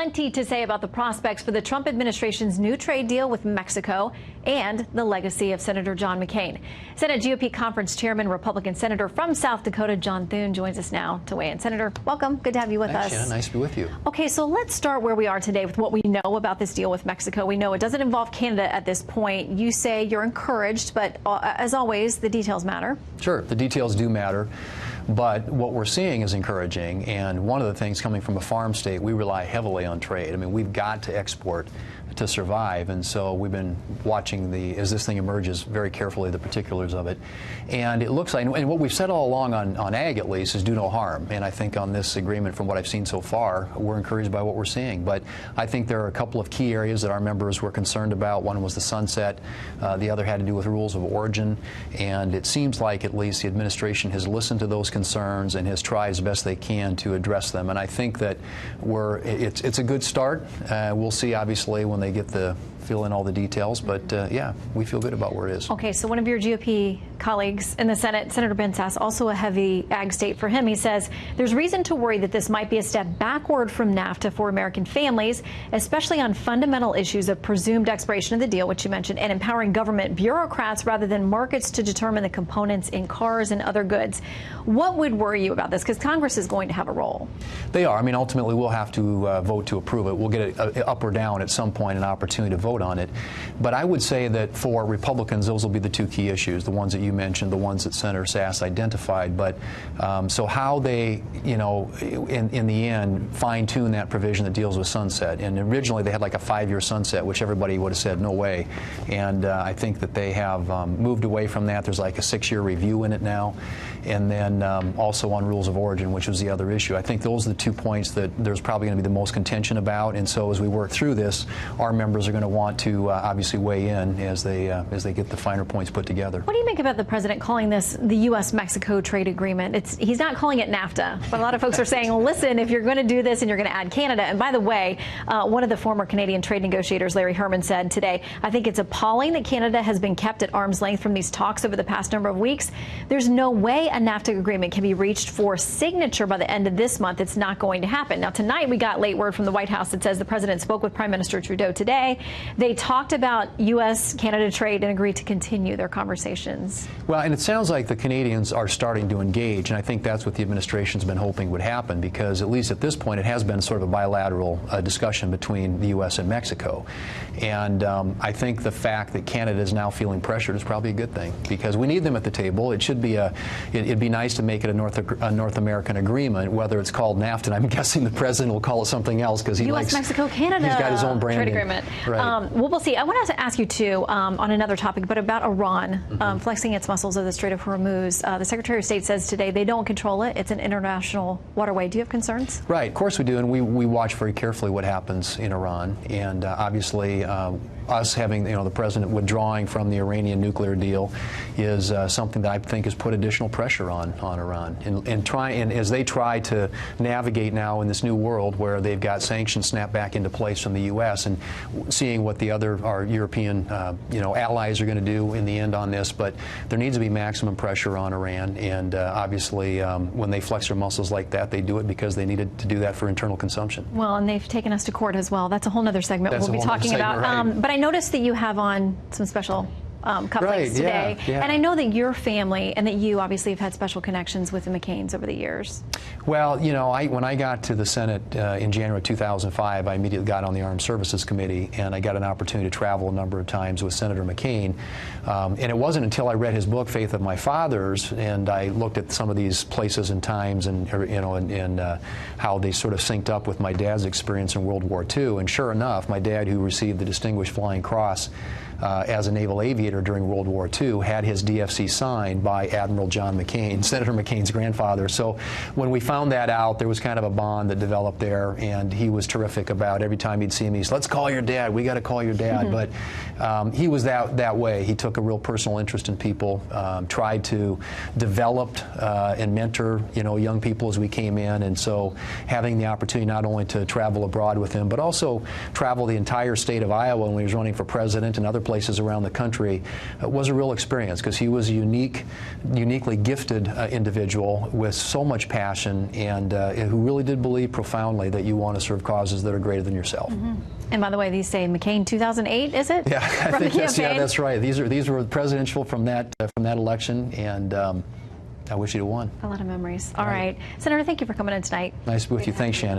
plenty to say about the prospects for the Trump administration's new trade deal with Mexico and the legacy of Senator John McCain. Senate GOP Conference Chairman, Republican Senator from South Dakota, Sen Thune, joins us now to weigh in. Senator, welcome. Good to have you with us. Shannon, nice to be with you. Okay, so let's start where we are today with what we know about this deal with Mexico. We know it doesn't involve Canada at this point. You say you're encouraged, but as always, the details matter. Sure, the details do matter. But what we're seeing is encouraging, and one of the things, coming from a farm state, we rely heavily on trade. I mean, we've got to export to survive, and so we've been watching as this thing emerges very carefully, the particulars of it. And it looks like, and what we've said all along on ag at least, is do no harm. And I think on this agreement, from what I've seen so far, we're encouraged by what we're seeing. But I think there are a couple of key areas that our members were concerned about. One was the sunset. The other had to do with rules of origin. And it seems like at least the administration has listened to those concerns and has tried as best they can to address them. And I think that it's a good start. We'll see, obviously, when they get fill in all the details, but yeah, we feel good about where it is. Okay, so one of your GOP colleagues in the Senate, Senator Ben Sasse, also a heavy ag state for him, he says there's reason to worry that this might be a step backward from NAFTA for American families, especially on fundamental issues of presumed expiration of the deal, which you mentioned, and empowering government bureaucrats rather than markets to determine the components in cars and other goods. What would worry you about this? Because Congress is going to have a role. They are. I mean, ultimately, we'll have to vote to approve it. We'll get it up or down at some point, an opportunity to vote on it. But I would say that for Republicans, those will be the two key issues, the ones that you mentioned, the ones that Senator Sasse identified. But so how they, in the end, fine-tune that provision that deals with sunset. And originally they had like a 5-year sunset, which everybody would have said, no way. And I think that they have moved away from that. There's like a 6-year review in it now. And then also on rules of origin, which was the other issue. I think those are the 2 points that there's probably going to be the most contention about. And so as we work through this, our members are going to want to obviously weigh in as they get the finer points put together. What do you make about the president calling this the U.S.-Mexico trade agreement? He's not calling it NAFTA, but a lot of folks are saying, listen, if you're going to do this and you're going to add Canada. And by the way, one of the former Canadian trade negotiators, Larry Herman, said today, I think it's appalling that Canada has been kept at arm's length from these talks over the past number of weeks. There's no way a NAFTA agreement can be reached for signature by the end of this month. It's not going to happen. Now, tonight we got late word from the White House that says the president spoke with Prime Minister Trudeau today. They talked about U.S.-Canada trade and agreed to continue their conversations. Well, and it sounds like the Canadians are starting to engage, and I think that's what the administration's been hoping would happen, because at least at this point it has been sort of a bilateral discussion between the U.S. and Mexico. And I think the fact that Canada is now feeling pressured is probably a good thing, because we need them at the table. It should be it'd be nice to make it a North American agreement, whether it's called NAFTA. And I'm guessing the president will call it something else because he likes U.S.-Mexico-Canada. He's got his own brand trade agreement. Right. Well, we'll see. I want to ask you, too, on another topic, but about Iran flexing its muscles of the Strait of Hormuz. The Secretary of State says today they don't control it. It's an international waterway. Do you have concerns? Right. Of course we do, and we watch very carefully what happens in Iran. And obviously, us having the president withdrawing from the Iranian nuclear deal is something that I think has put additional pressure on Iran, and as they try to navigate now in this new world where they've got sanctions snapped back into place from the U.S. and seeing what our European allies are going to do in the end on this. But there needs to be maximum pressure on Iran, and obviously when they flex their muscles like that, they do it because they needed to do that for internal consumption. Well, and they've taken us to court as well. That's a whole other segment we'll be talking about. Right. But I noticed that you have on some special cufflinks today. Yeah. And I know that your family and that you obviously have had special connections with the McCains over the years. Well, when I got to the Senate in January 2005, I immediately got on the Armed Services Committee, and I got an opportunity to travel a number of times with Senator McCain. And it wasn't until I read his book, Faith of My Fathers, and I looked at some of these places and times and how they sort of synced up with my dad's experience in World War II. And sure enough, my dad, who received the Distinguished Flying Cross as a naval aviator during World War II, had his DFC signed by Admiral John McCain, Senator McCain's grandfather. So when we found that out, there was kind of a bond that developed there, and he was terrific about every time he'd see me, he said, let's call your dad, we got to call your dad. But he was that way. He took a real personal interest in people, tried to develop and mentor young people as we came in, and so having the opportunity not only to travel abroad with him, but also travel the entire state of Iowa when he was running for president and other places around the country, was a real experience because he was a uniquely gifted individual with so much passion and who really did believe profoundly that you want to serve causes that are greater than yourself. And by the way, these say McCain 2008, is it? Yeah, I From think the that's, campaign? yeah, that's right. These were presidential from that election, and I wish he'd have won. A lot of memories. All right. Senator, thank you for coming in tonight. Nice to be with you. Thanks, Shannon.